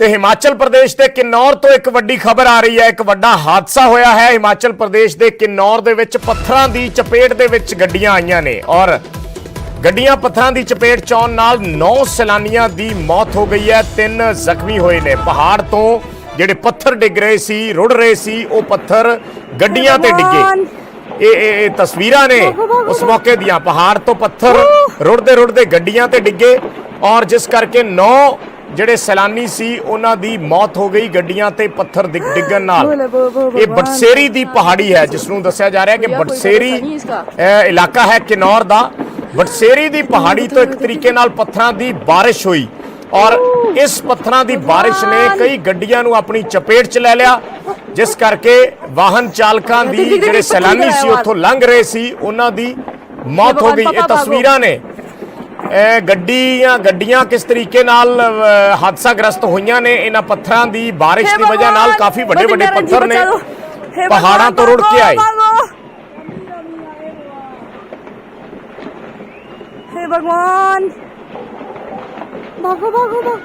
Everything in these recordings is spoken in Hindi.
ਤੇ ਹਿਮਾਚਲ ਪ੍ਰਦੇਸ਼ ਦੇ ਕਿन्नौर ਤੋਂ ਇੱਕ ਵੱਡੀ ਖਬਰ ਆ ਰਹੀ ਹੈ। ਇੱਕ ਵੱਡਾ ਹਾਦਸਾ ਹੋਇਆ ਹੈ ਹਿਮਾਚਲ ਪ੍ਰਦੇਸ਼ ਦੇ ਕਿन्नौर ਦੇ ਵਿੱਚ। ਪੱਥਰਾਂ ਦੀ ਚਪੇਟ ਦੇ ਵਿੱਚ ਗੱਡੀਆਂ ਆਈਆਂ ਨੇ ਔਰ ਗੱਡੀਆਂ ਪੱਥਰਾਂ ਦੀ ਚਪੇਟ ਚ ਆਉਣ ਨਾਲ 9 ਸੈਲਾਨੀਆਂ ਦੀ ਮੌਤ ਹੋ ਗਈ ਹੈ, 3 ਜ਼ਖਮੀ ਹੋਏ ਨੇ। ਪਹਾੜ ਤੋਂ ਜਿਹੜੇ ਪੱਥਰ ਡਿੱਗ ਰਹੇ ਸੀ, ਰੁੜ ਰਹੇ ਸੀ, ਉਹ ਪੱਥਰ ਗੱਡੀਆਂ ਤੇ ਡਿੱਗੇ। ਇਹ ਤਸਵੀਰਾਂ ਨੇ ਉਸ ਮੌਕੇ ਦੀਆਂ। ਪਹਾੜ ਤੋਂ ਪੱਥਰ ਰੁੜਦੇ ਰੁੜਦੇ ਗੱਡੀਆਂ ਤੇ ਡਿੱਗੇ ਔਰ ਜਿਸ ਕਰਕੇ 9 ਜਿਹੜੇ ਸੈਲਾਨੀ ਸੀ ਉਹਨਾਂ ਦੀ ਮੌਤ ਹੋ ਗਈ ਗੱਡੀਆਂ ਤੇ ਪੱਥਰ ਡਿੱਗਣ ਨਾਲ। ਇਹ ਬਟਸੇਰੀ ਦੀ ਪਹਾੜੀ ਹੈ ਜਿਸ ਨੂੰ ਦੱਸਿਆ ਜਾ ਰਿਹਾ ਕਿ ਬਟਸੇਰੀ ਇਲਾਕਾ ਹੈ ਕਿन्नौर ਦਾ। ਬਟਸੇਰੀ ਦੀ ਪਹਾੜੀ ਤੋਂ ਇੱਕ ਤਰੀਕੇ ਨਾਲ ਪੱਥਰਾਂ ਦੀ ਬਾਰਿਸ਼ ਹੋਈ ਔਰ ਇਸ ਪੱਥਰਾਂ ਦੀ ਬਾਰਿਸ਼ ਨੇ ਕਈ ਗੱਡੀਆਂ ਨੂੰ ਆਪਣੀ ਚਪੇਟ 'ਚ ਲੈ ਲਿਆ, ਜਿਸ ਕਰਕੇ ਵਾਹਨ ਚਾਲਕਾਂ ਦੀ ਜਿਹੜੇ ਸੈਲਾਨੀ ਸੀ ਉੱਥੋਂ ਲੰਘ ਰਹੇ ਸੀ ਉਹਨਾਂ ਦੀ ਮੌਤ ਹੋ ਗਈ। ਇਹ ਤਸਵੀਰਾਂ ਨੇ ਗੱਡੀਆਂ ਕਿਸ ਤਰੀਕੇ ਨਾਲ ਹਾਦਸਾਗ੍ਰਸਤ ਹੋਈਆਂ ਨੇ ਇਹਨਾਂ ਪੱਥਰਾਂ ਦੀ ਬਾਰਿਸ਼ ਦੀ ਵਜ੍ਹਾ ਨਾਲ। ਕਾਫੀ ਵੱਡੇ ਵੱਡੇ ਪੱਥਰ ਨੇ ਪਹਾੜਾਂ ਤੋਂ ਰੁੜ ਕੇ ਆਏ। हे भगवान, भागो भागो भागो।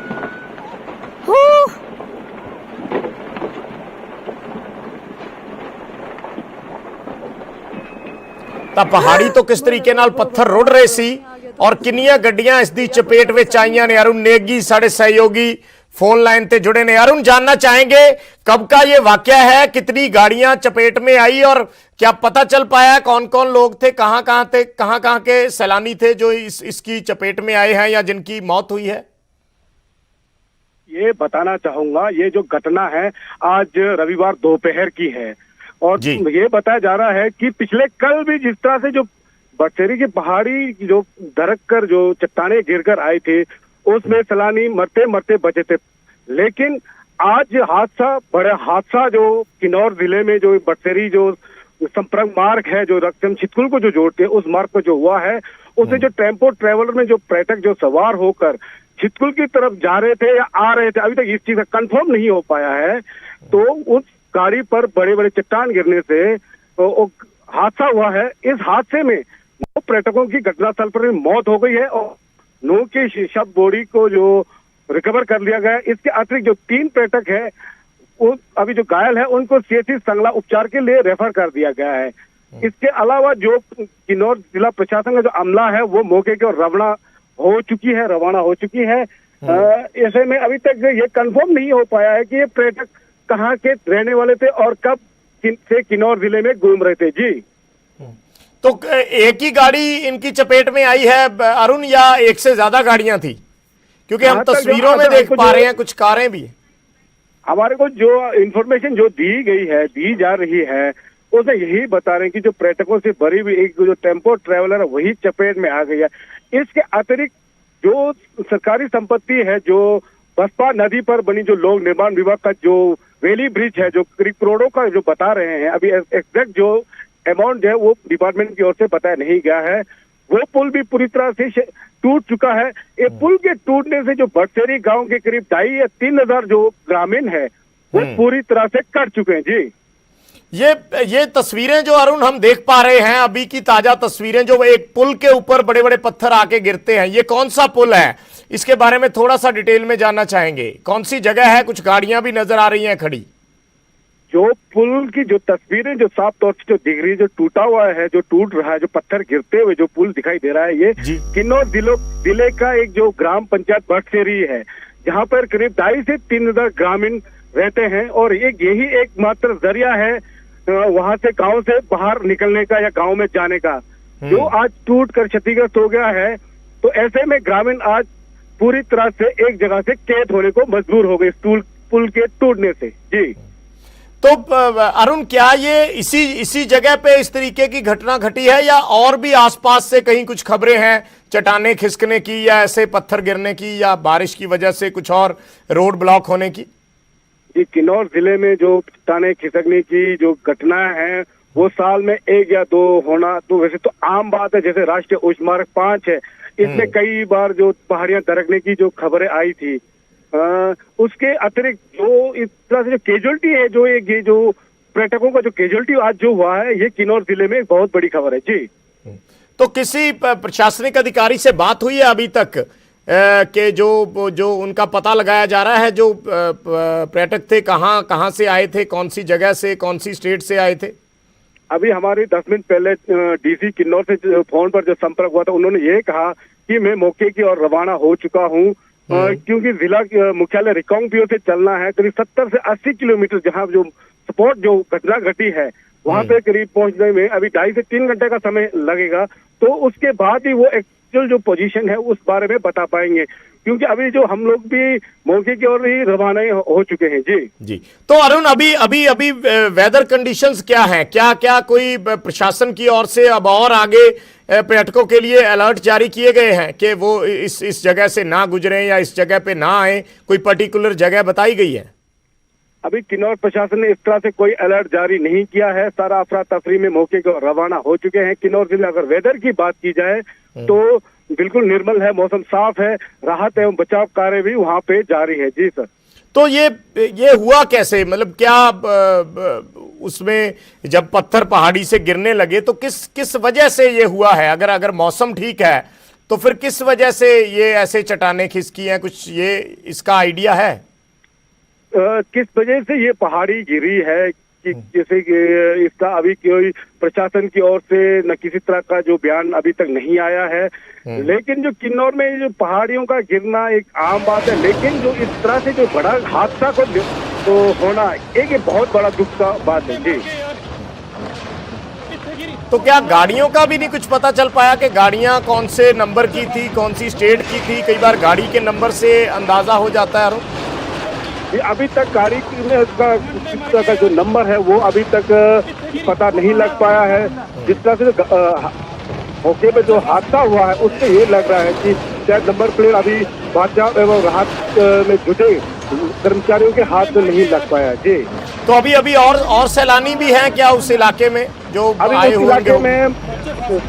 ਤਾਂ ਪਹਾੜੀ ਤੋਂ ਕਿਸ ਤਰੀਕੇ ਨਾਲ ਪੱਥਰ ਰੁੜ ਰਹੇ ਸੀ और किन्नियां गड्डियां इस दी चपेट में आईयां ने। अरुण नेगी साढ़े सहयोगी फोन लाइन ते जुड़े ने। अरुण, जानना चाहेंगे कब का ये वाकया है, कितनी गाड़ियां चपेट में आई और क्या पता चल पाया कौन कौन लोग थे, कहां के सैलानी थे जो इसकी चपेट में आए हैं या जिनकी मौत हुई है? ये बताना चाहूंगा, ये जो घटना है आज रविवार दोपहर की है और ये बताया जा रहा है कि पिछले कल भी जिस तरह से जो बटसेरी की पहाड़ी जो दरक कर जो चट्टाने गिरकर आए थे उसमें सैलानी मरते मरते बचे थे। लेकिन आज बड़ा हादसा जो किन्नौर जिले में जो बटसेरी जो संपर्क मार्ग है जो रक्सम छितकुल को जो जोड़ते हैं उस मार्ग पर जो हुआ है, उससे जो टेम्पो ट्रेवलर में जो पर्यटक जो सवार होकर छितकुल की तरफ जा रहे थे या आ रहे थे, अभी तक इस चीज का कंफर्म नहीं हो पाया है। तो उस गाड़ी पर बड़े बड़े चट्टान गिरने से हादसा हुआ है। इस हादसे में 9 पर्यटकों की घटनास्थल पर मौत हो गई है और 9 की शव बॉडी को जो रिकवर कर लिया गया है। इसके अतिरिक्त जो 3 पर्यटक है वो अभी जो घायल है उनको सीएचसी संगला उपचार के लिए रेफर कर दिया गया है। इसके अलावा जो किन्नौर जिला प्रशासन का जो अमला है वो मौके की ओर रवाना हो चुकी है। ऐसे में अभी तक ये कंफर्म नहीं हो पाया है कि ये पर्यटक कहाँ के रहने वाले थे और कब से किन्नौर जिले में घूम रहे थे। जी, तो एक ही गाड़ी इनकी चपेट में आई है अरुण या एक से ज्यादा गाड़ियां थी? क्योंकि हम तस्वीरों में देख पा रहे हैं कुछ कारें भी। हमारे को जो इंफॉर्मेशन जो दी जा रही है उसमें यही बता रहे हैं कि जो पर्यटकों से भरी हुई एक जो टेम्पो ट्रेवलर है वही चपेट में आ गई है। इसके अतिरिक्त जो सरकारी संपत्ति है जो बसपा नदी पर बनी जो लोक निर्माण विभाग का जो वेली ब्रिज है जो करीब करोड़ों का जो बता रहे हैं, अभी एग्जैक्ट जो अमाउंट है वो डिपार्टमेंट की ओर से बताया नहीं गया है। वो पुल भी पूरी तरह से टूट चुका है। ये पुल के टूटने से जो बटसेरी गांव के करीब 2,500 या 3,000 जो ग्रामीण है वो पूरी तरह से कट चुके हैं। जी, ये तस्वीरें जो अरुण हम देख पा रहे हैं अभी की ताजा तस्वीरें, जो एक पुल के ऊपर बड़े बड़े पत्थर आके गिरते हैं, ये कौन सा पुल है? इसके बारे में थोड़ा सा डिटेल में जानना चाहेंगे। कौन सी जगह है? कुछ गाड़ियां भी नजर आ रही हैं खड़ी। जो पुल की जो तस्वीरें जो साफ तौर से जो दिख रही है, जो टूटा हुआ है, जो टूट रहा है, जो पत्थर गिरते हुए जो पुल दिखाई दे रहा है, ये किन्नौर जिले का एक जो ग्राम पंचायत बटसेरी है जहाँ पर करीब 2,500 से 3,000 ग्रामीण रहते हैं और यही एकमात्र जरिया है वहां से गांव से बाहर निकलने का या गांव में जाने का, जो आज टूट कर क्षतिग्रस्त हो गया है। तो ऐसे में ग्रामीण आज पूरी तरह से एक जगह से कैद होने को मजबूर हो गए पुल के टूटने से। जी, तो अरुण, क्या ये इसी जगह पे इस तरीके की घटना घटी है या और भी आसपास से कहीं कुछ खबरें हैं चट्टाने खिसकने की या ऐसे पत्थर गिरने की या बारिश की वजह से कुछ और रोड ब्लॉक होने की? जी, किन्नौर जिले में जो चट्टाने खिसकने की जो घटना है वो साल में 1 या 2 होना तो वैसे तो आम बात है। जैसे राष्ट्रीय उच्च मार्ग 5 है, इसमें कई बार जो पहाड़ियां दरकने की जो खबरें आई थी। उसके अतिरिक्त जो इस तरह से जो कैजुअलिटी है, जो ये जो पर्यटकों का जो कैजुअलिटी आज जो हुआ है, ये किन्नौर जिले में एक बहुत बड़ी खबर है। जी, तो किसी प्रशासनिक अधिकारी से बात हुई है अभी तक के जो उनका पता लगाया जा रहा है, जो पर्यटक थे कहाँ से आए थे, कौन सी जगह से, कौन सी स्टेट से आए थे? अभी हमारी 10 मिनट पहले डीसी किन्नौर से फोन पर जो संपर्क हुआ था, उन्होंने ये कहा कि मैं मौके की ओर रवाना हो चुका हूँ, क्योंकि जिला मुख्यालय रिकांगपिओ से चलना है करीब 70 से 80 किलोमीटर, जहाँ जो स्पॉट जो घटना घटी है वहाँ पे करीब पहुंचने में अभी 2.5 से 3 घंटे का समय लगेगा। तो उसके बाद ही वो एक्चुअल जो पोजीशन है उस बारे में बता पाएंगे, क्योंकि अभी जो हम लोग भी मौके की ओर ही रवाना हो चुके हैं। जी। तो अरुण, अभी वेदर कंडीशंस क्या हैं? क्या कोई प्रशासन की ओर से अब और आगे पर्यटकों के लिए अलर्ट जारी किए गए हैं कि वो इस जगह से ना गुजरें या इस जगह पे ना आए? कोई पर्टिकुलर जगह बताई गई है? अभी किन्नौर प्रशासन ने इस तरह से कोई अलर्ट जारी नहीं किया है। सारा अफरा तफरी में मौके को रवाना हो चुके हैं। किन्नौर जिले अगर वेदर की बात की जाए तो बिल्कुल निर्मल है, मौसम साफ है, राहत एवं बचाव कार्य भी वहाँ पे जारी है। जी सर। तो ये हुआ कैसे? मतलब क्या उसमें जब पत्थर पहाड़ी से गिरने लगे तो किस वजह से ये हुआ है? अगर मौसम ठीक है तो फिर किस वजह से ये ऐसे चट्टानें खिसकी हैं? कुछ ये इसका आइडिया है? किस वजह से ये पहाड़ी गिरी है कि जैसे कि इसका अभी कोई प्रशासन की ओर से न किसी तरह का जो बयान अभी तक नहीं आया है। लेकिन जो किन्नौर में जो पहाड़ियों का गिरना एक आम बात है, लेकिन जो इस तरह से जो बड़ा हादसा को तो होना एक बहुत बड़ा दुख का बात है। जी। तो क्या गाड़ियों का भी नहीं कुछ पता चल पाया कि गाड़ियां कौन से नंबर की थी, कौन सी स्टेट की थी? कई बार गाड़ी के नंबर से अंदाजा हो जाता है। अभी तक गाड़ी का जो नंबर है वो अभी तक पता नहीं लग पाया है। जिस तरह से मौके पे जो हादसा हुआ है उससे ये लग रहा है कि शायद नंबर प्लेट अभी बचाव एवं राहत में जुटे कर्मचारियों के हाथ में नहीं लग पाया। जी। तो अभी और सैलानी भी हैं क्या उस इलाके में जो आए हुए? इलाके में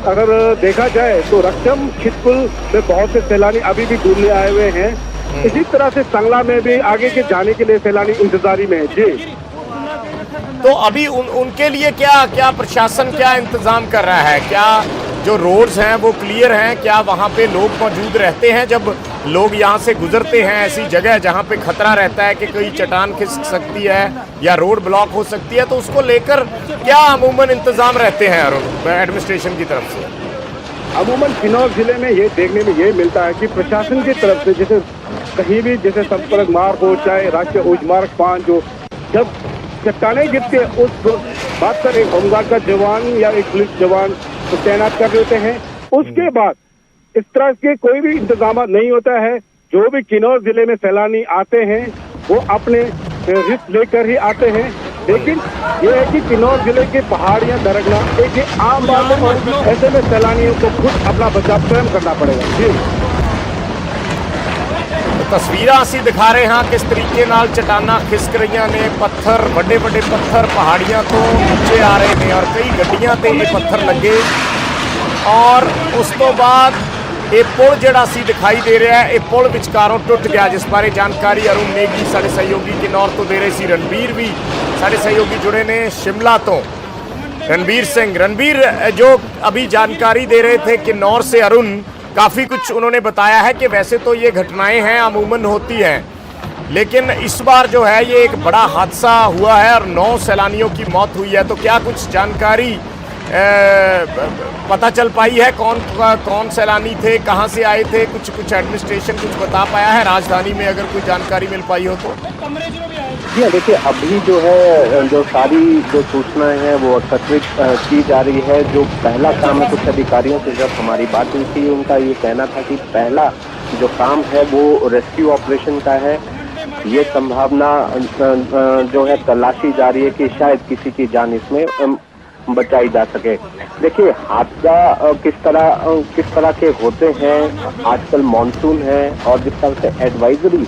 अगर देखा जाए तो रक्षम खितपुल में बहुत से सैलानी अभी भी घूमने आए हुए हैं। इसी तरह से संगला में भी आगे के जाने के लिए सैलानी इंतजारी में है। जी। तो अभी उनके लिए क्या प्रशासन क्या इंतजाम कर रहा है? क्या जो रोड्स हैं वो क्लियर हैं? क्या वहाँ पे लोग मौजूद रहते हैं जब लोग यहाँ से गुजरते हैं ऐसी जगह जहाँ पे खतरा रहता है कि कोई चट्टान खिसक सकती है या रोड ब्लॉक हो सकती है? तो उसको लेकर क्या अमूमन इंतजाम रहते हैं अरुण एडमिनिस्ट्रेशन की तरफ से? अमूमन किन्नौर जिले में ये देखने में ये मिलता है कि प्रशासन की तरफ से जैसे कहीं भी जैसे संपर्क मार्ग हो, चाहे राष्ट्रीय उच्च मार्ग 5, जो जब चट्टानें गिरती है उस बात पर एक होमगार्ड का जवान या एक पुलिस जवान तो तैनात कर देते हैं। उसके बाद इस तरह के कोई भी इंतजाम नहीं होता है। जो भी किन्नौर जिले में सैलानी आते हैं वो अपने रिस्क लेकर ही आते हैं। लेकिन ये है कि किन्नौर जिले की पहाड़ियां दरकना एक आम बात है और ऐसे में सैलानियों को खुद अपना बचाव स्वयं करना पड़ेगा। जी। तस्वीरां ਅਸੀਂ दिखा रहे हैं किस तरीके नाल चट्टाना खिसक रही ने, पत्थर बड़े बड़े पत्थर पहाड़ियां तो नीचे आ रहे हैं और कई गड्डियां ते ये पत्थर लगे और उस तो बाद ये पुल जिहड़ा सी दिखाई दे रहा है ये पुल विचकारों टुट गया, जिस बारे जानकारी अरुण नेगी साडे सहयोगी किन्नौर तो दे रहे सी। रणबीर भी साडे सहयोगी जुड़े ने शिमला तो, रणबीर सिंह। रणबीर जो अभी जानकारी दे रहे थे किन्नौर से अरुण, काफ़ी कुछ उन्होंने बताया है कि वैसे तो ये घटनाएं हैं अमूमन होती हैं, लेकिन इस बार जो है ये एक बड़ा हादसा हुआ है और 9 सैलानियों की मौत हुई है। तो क्या कुछ जानकारी पता चल पाई है? कौन सैलानी थे, कहाँ से आए थे? कुछ एडमिनिस्ट्रेशन कुछ बता पाया है राजधानी में, अगर कोई जानकारी मिल पाई हो तो? जी देखिए, अभी जो है जो सारी जो सूचनाएं हैं वो एकत्रित की जा रही है। जो पहला काम है, कुछ अधिकारियों से जब हमारी बात हुई थी उनका ये कहना था कि पहला जो काम है वो रेस्क्यू ऑपरेशन का है। ये संभावना जो है तलाशी जा रही है कि शायद किसी की जान इसमें बचाई जा सके। देखिए, हादसा किस तरह के होते हैं, आजकल मानसून है और जिस तरह से एडवाइजरी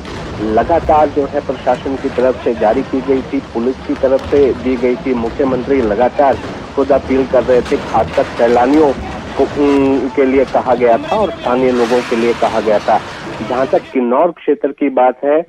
लगातार जो है प्रशासन की तरफ से जारी की गई थी, पुलिस की तरफ से दी गई थी, मुख्यमंत्री लगातार खुद अपील कर रहे थे, खासकर सैलानियों को के लिए कहा गया था और स्थानीय लोगों के लिए कहा गया था। जहां तक किन्नौर क्षेत्र की बात है,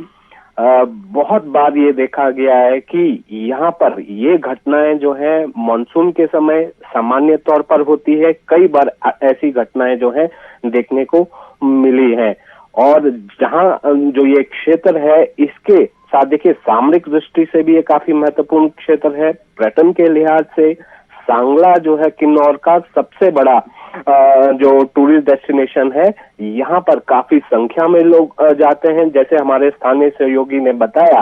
बहुत बार ये देखा गया है कि यहाँ पर ये घटनाएं जो है मानसून के समय सामान्य तौर पर होती है। कई बार ऐसी घटनाएं जो है देखने को मिली है और जहां जो ये क्षेत्र है इसके साथ देखिए सामरिक दृष्टि से भी ये काफी महत्वपूर्ण क्षेत्र है। पर्यटन के लिहाज से सांगला जो है किन्नौर का सबसे बड़ा जो टूरिस्ट डेस्टिनेशन है। यहाँ पर काफी संख्या में लोग जाते हैं। जैसे हमारे स्थानीय सहयोगी ने बताया,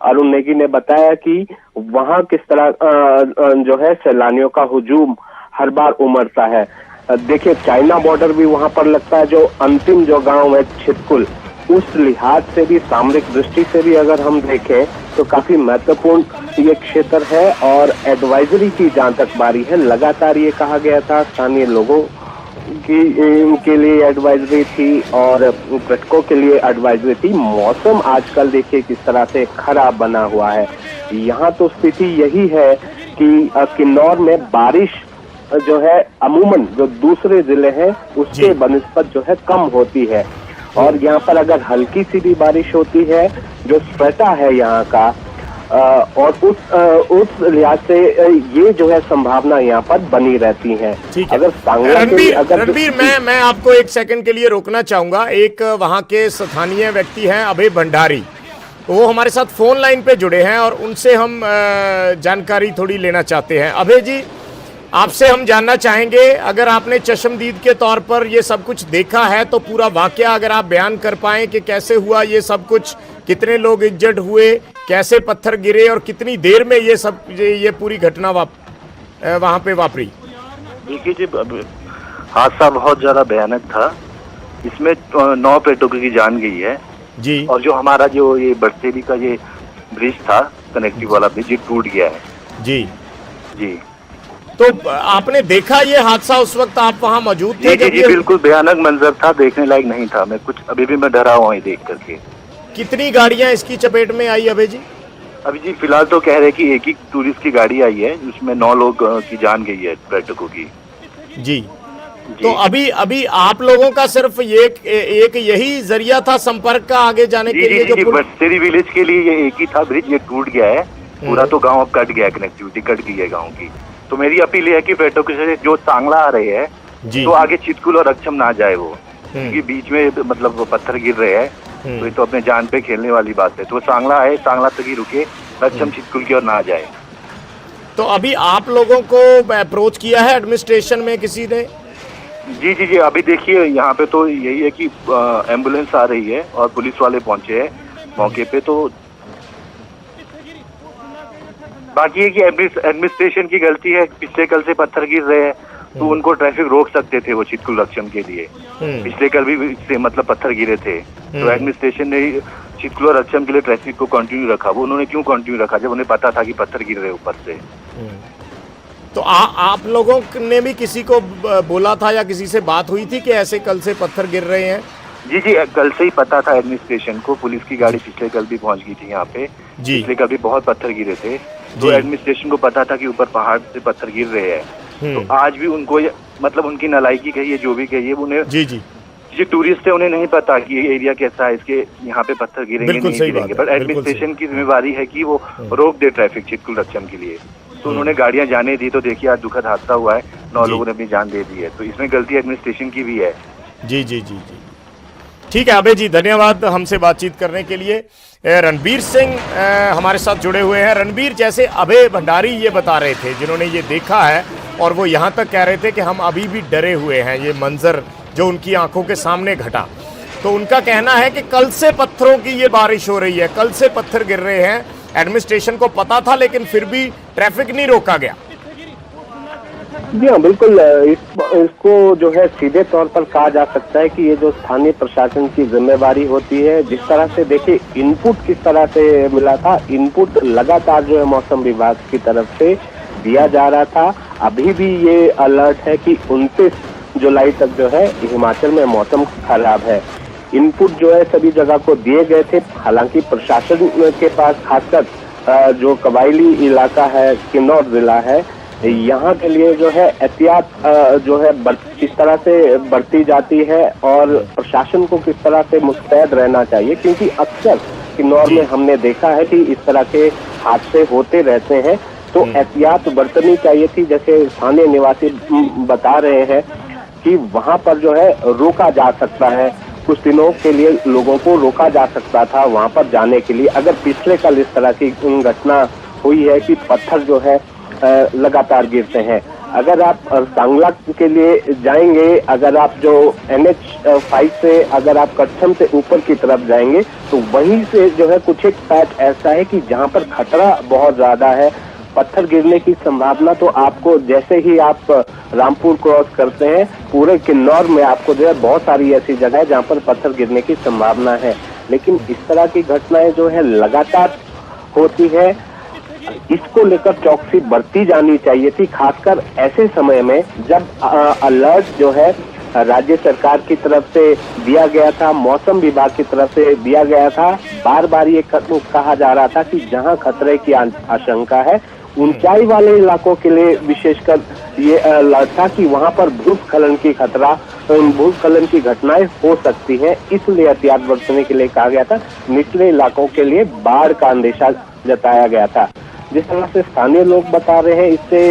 अरुण नेगी ने बताया कि वहाँ किस तरह जो है सैलानियों का हुजूम हर बार उमड़ता है। देखिए चाइना बॉर्डर भी वहाँ पर लगता है। जो अंतिम जो गांव है छितकुल, उस लिहाज से भी सामरिक दृष्टि से भी अगर हम देखें तो काफी महत्वपूर्ण ये क्षेत्र है। और एडवाइजरी की जहां तक बारी है, लगातार ये कहा गया था स्थानीय लोगों के लिए एडवाइजरी थी और पर्यटकों के लिए एडवाइजरी थी। मौसम आजकल देखिए किस तरह से खराब बना हुआ है। यहाँ तो स्थिति यही है कि किन्नौर में बारिश जो है अमूमन जो दूसरे जिले हैं उसके बनिस्बत जो है कम होती है। और यहाँ पर अगर हल्की सी भी बारिश होती है, जो स्ट्रेटा है यहाँ का, और उस लिहाज से ये जो है संभावना यहाँ पर बनी रहती है। ठीक है। अगर रणबीर मैं आपको एक सेकंड के लिए रोकना चाहूंगा। एक वहाँ के स्थानीय व्यक्ति हैं अभय भंडारी, वो हमारे साथ फोन लाइन पे जुड़े हैं और उनसे हम जानकारी थोड़ी लेना चाहते हैं। अभय जी, आपसे हम जानना चाहेंगे, अगर आपने चश्मदीद के तौर पर ये सब कुछ देखा है तो पूरा वाकया अगर आप बयान कर पाएं कि कैसे हुआ ये सब कुछ, कितने लोग इंजर्ड हुए, कैसे पत्थर गिरे और कितनी देर में ये पूरी घटना वहाँ पे वापरी। देखिए जी, हादसा बहुत ज्यादा भयानक था। इसमें 9 पर्यटकों की जान गई है जी। और जो हमारा जो ये बरसेली का ये ब्रिज था, कनेक्टिव वाला ब्रिज, ये टूट गया है जी। जी, तो आपने देखा ये हादसा, उस वक्त आप वहाँ मौजूद थे? जी, बिल्कुल भयानक मंजर था, देखने लायक नहीं था। मैं कुछ अभी भी मैं डरा हुआ देख करके। कितनी गाड़ियां इसकी चपेट में आई अभय जी? अभी जी फिलहाल तो कह रहे कि एक ही टूरिस्ट की गाड़ी आई है, उसमें 9 लोग की जान गई है पर्यटकों की जी। तो अभी आप लोगों का सिर्फ एक यही जरिया था संपर्क का आगे जाने के लिए? जो बरसेरी विलेज के लिए ये एक ही था ब्रिज, ये टूट गया है पूरा, तो गाँव अब कट गया, कनेक्टिविटी कट गई है गाँव की। तो मेरी अपील है कि पर्यटकों से जो सांगला आ रहे हैं तो आगे चितकुल और अक्षम ना जाए वो, क्योंकि बीच में मतलब पत्थर गिर रहे हैं, तो ये तो अपने जान पे खेलने वाली बात है। तो सांगला है, सांगला तक ही रुके, अक्षम चितकुल की ओर ना जाए। तो अभी आप लोगों को अप्रोच किया है एडमिनिस्ट्रेशन में किसी ने? जी, अभी देखिए यहाँ पे तो यही है कि एम्बुलेंस आ रही है और पुलिस वाले पहुंचे हैं मौके पे। तो बाकी है कि एडमिनिस्ट्रेशन की गलती है, पिछले कल से पत्थर गिर रहे हैं तो उनको ट्रैफिक रोक सकते थे वो चितकुल अक्षम के लिए। पिछले कल भी से मतलब पत्थर गिरे थे, तो एडमिनिस्ट्रेशन ने चितकुल और अक्षम के लिए ट्रैफिक को कंटिन्यू रखा। वो उन्होंने क्यों कंटिन्यू रखा जब उन्हें पता था कि पत्थर गिर रहे ऊपर से? तो आप लोगों ने भी किसी को बोला था या किसी से बात हुई थी कि ऐसे कल से पत्थर गिर रहे हैं? जी, कल से ही पता था एडमिनिस्ट्रेशन को। पुलिस की गाड़ी पिछले कल भी पहुंच गई थी यहाँ पे। पिछले कल भी बहुत पत्थर गिरे थे, तो एडमिनिस्ट्रेशन को पता था कि ऊपर पहाड़ से पत्थर गिर रहे हैं। तो आज भी उनको मतलब उनकी नालायकी कहिए, जो भी कहिए, उन्हें जो टूरिस्ट है उन्हें नहीं पता कि ये एरिया कैसा है, इसके यहाँ पे पत्थर गिरेंगे नहीं गिरेंगे। पर एडमिनिस्ट्रेशन की जिम्मेवारी है कि वो रोक दे ट्रैफिक चितकुल अक्षम के लिए। तो उन्होंने गाड़ियां जाने दी। तो देखिए आज दुखद हादसा हुआ है, 9 लोगों ने अपनी जान दे दी है। तो इसमें गलती एडमिनिस्ट्रेशन की भी है। जी। ठीक है अभय जी, धन्यवाद हमसे बातचीत करने के लिए। रणबीर सिंह हमारे साथ जुड़े हुए हैं। रणबीर, जैसे अभय भंडारी ये बता रहे थे जिन्होंने ये देखा है, और वो यहाँ तक कह रहे थे कि हम अभी भी डरे हुए हैं, ये मंजर जो उनकी आंखों के सामने घटा। तो उनका कहना है कि कल से पत्थरों की ये बारिश हो रही है, कल से पत्थर गिर रहे हैं। एडमिनिस्ट्रेशन को पता था लेकिन फिर भी ट्रैफिक नहीं रोका गया। जी हाँ, बिल्कुल। इसको जो है सीधे तौर पर कहा जा सकता है कि ये जो स्थानीय प्रशासन की जिम्मेवारी होती है। जिस तरह से देखिए इनपुट किस तरह से मिला था, इनपुट लगातार जो है मौसम विभाग की तरफ से दिया जा रहा था। अभी भी ये अलर्ट है कि 29 जुलाई तक जो है हिमाचल में मौसम खराब है। इनपुट जो है सभी जगह को दिए गए थे। हालांकि प्रशासन के पास खासकर जो कबायली इलाका है, किन्नौर जिला है, यहाँ के लिए जो है एहतियात जो है किस तरह से बढ़ती जाती है और प्रशासन को किस तरह से मुस्तैद रहना चाहिए, क्योंकि अक्सर किन्नौर में हमने देखा है कि इस तरह के हादसे होते रहते हैं। तो एहतियात बरतनी चाहिए थी। जैसे स्थानीय निवासी बता रहे हैं कि वहां पर जो है रोका जा सकता है कुछ दिनों के लिए लोगों को रोका जा सकता था वहां पर जाने के लिए, अगर पिछले कल इस तरह की घटना हुई है कि पत्थर जो है लगातार गिरते हैं। अगर आप सांगला के लिए जाएंगे, अगर आप जो NH5 से अगर आप कच्छम से ऊपर की तरफ जाएंगे तो वहीं से जो है कुछ एक पैच ऐसा है कि जहां पर खतरा बहुत ज्यादा है, पत्थर गिरने की संभावना। तो आपको जैसे ही आप रामपुर क्रॉस करते हैं, पूरे किन्नौर में आपको जो है बहुत सारी ऐसी जगह है जहां पर पत्थर गिरने की संभावना है। लेकिन इस तरह की घटनाएं जो है लगातार होती है, इसको लेकर चौकसी बरती जानी चाहिए थी, खासकर ऐसे समय में जब अलर्ट जो है राज्य सरकार की तरफ से दिया गया था, मौसम विभाग की तरफ से दिया गया था। बार बार ये कहा जा रहा था कि जहां खतरे की आशंका है, ऊंचाई वाले इलाकों के लिए विशेषकर ये अलर्ट था कि वहां पर भूस्खलन की घटनाएं हो सकती हैं, इसलिए एहतियात बरतने के लिए कहा गया था। निचले इलाकों के लिए बाढ़ का अंदेशा जताया गया था। जिस तरह से स्थानीय लोग बता रहे हैं, इससे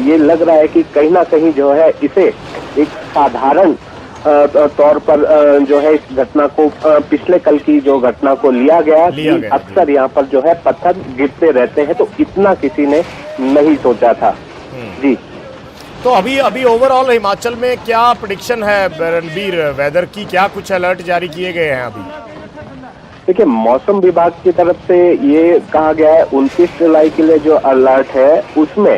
ये लग रहा है कि कहीं ना कहीं जो है इसे एक साधारण तौर पर जो है इस घटना को, पिछले कल की जो घटना को लिया गया। अक्सर यहाँ पर जो है पत्थर गिरते रहते हैं, तो इतना किसी ने नहीं सोचा था। जी, तो अभी ओवरऑल हिमाचल में क्या प्रेडिक्शन है रणबीर, वेदर की क्या कुछ अलर्ट जारी किए गए हैं अभी? देखिए, मौसम विभाग की तरफ से ये कहा गया है 29 जुलाई के लिए जो अलर्ट है उसमें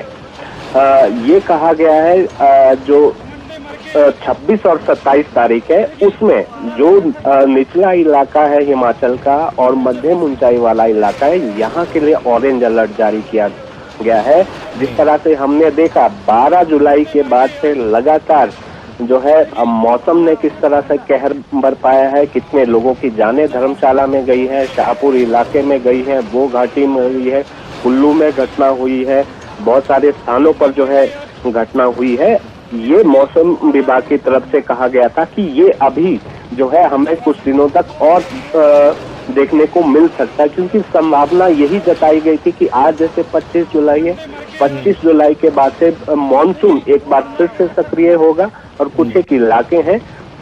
ये कहा गया है जो 26 और 27 तारीख है उसमें जो निचला इलाका है हिमाचल का और मध्यम ऊंचाई वाला इलाका है, यहाँ के लिए ऑरेंज अलर्ट जारी किया गया है। जिस तरह से हमने देखा 12 जुलाई के बाद से लगातार जो है मौसम ने किस तरह से कहर बरपाया है, कितने लोगों की जानें धर्मशाला में गई है, शाहपुर इलाके में गई है, वो घाटी में हुई है, कुल्लू में घटना हुई है, बहुत सारे स्थानों पर जो है घटना हुई है। ये मौसम विभाग की तरफ से कहा गया था कि ये अभी जो है हमें कुछ दिनों तक और देखने को मिल सकता है, क्योंकि संभावना यही जताई गई थी कि आज जैसे 25 जुलाई है, 25 जुलाई के बाद से मानसून एक बार फिर से सक्रिय होगा और कुछ एक इलाके हैं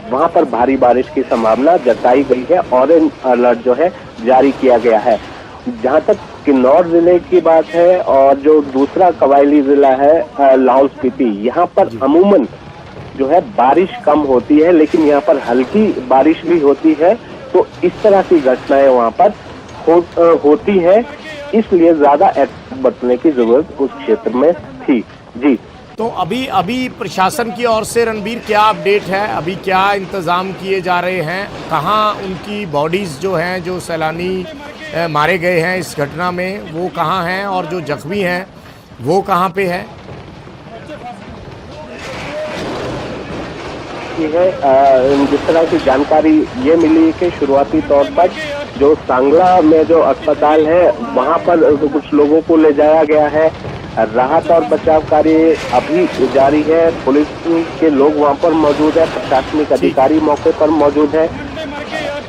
वहां पर भारी बारिश की संभावना जताई गई है। ऑरेंज अलर्ट जो है जारी किया गया है। जहां तक किन्नौर जिले की बात है और जो दूसरा कबायली जिला है लाहौल स्पीति, यहाँ पर अमूमन जो है बारिश कम होती है, लेकिन यहाँ पर हल्की बारिश भी होती है। तो इस तरह की घटनाएं वहां पर होती है, इसलिए ज्यादा एहतियात बरतने की जरूरत उस क्षेत्र में थी। जी, तो अभी प्रशासन की ओर से रणबीर क्या अपडेट है, अभी क्या इंतजाम किए जा रहे हैं, कहाँ उनकी बॉडीज जो हैं, जो सैलानी मारे गए हैं इस घटना में, वो कहाँ हैं, और जो जख्मी हैं वो कहाँ पे है? ये है जिस तरह की जानकारी ये मिली कि शुरुआती तौर पर जो सांगला में जो अस्पताल है वहां पर कुछ लोगों को ले जाया गया है। राहत और बचाव कार्य अभी जारी है, पुलिस के लोग वहां पर मौजूद है, प्रशासनिक अधिकारी मौके पर मौजूद है।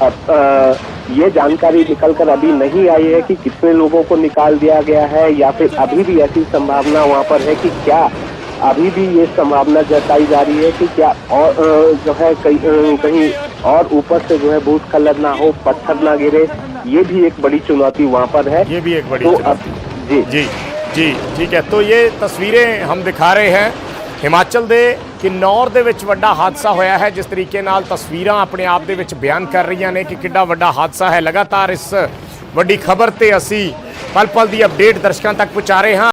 अब ये जानकारी निकलकर अभी नहीं आई है कि कितने लोगों को निकाल दिया गया है, या फिर अभी भी ऐसी संभावना वहां पर है कि क्या अभी भी ये संभावना जताई जा रही है कि क्या और जो है कहीं और ऊपर से जो है भूस्खलन ना हो, पत्थर ना गिरे। ये भी एक बड़ी चुनौती वहां पर है। ये भी एक बड़ी चुनौती। जी, ठीक है। तो ये तस्वीरें हम दिखा रहे हैं हिमाचल दे किन्नौर ਦੇ ਵਿੱਚ ਵੱਡਾ ਹਾਦਸਾ ਹੋਇਆ ਹੈ। ਜਿਸ ਤਰੀਕੇ ਨਾਲ ਤਸਵੀਰਾਂ ਆਪਣੇ ਆਪ ਦੇ ਵਿੱਚ ਬਿਆਨ ਕਰ ਰਹੀਆਂ ਨੇ ਕਿ ਕਿੱਡਾ ਵੱਡਾ ਹਾਦਸਾ ਹੈ। ਲਗਾਤਾਰ ਇਸ ਵੱਡੀ ਖਬਰ ਤੇ ਅਸੀਂ ਪਲ ਪਲ ਦੀ ਅਪਡੇਟ ਦਰਸ਼ਕਾਂ ਤੱਕ ਪਹੁੰਚਾ ਰਹੇ ਹਾਂ।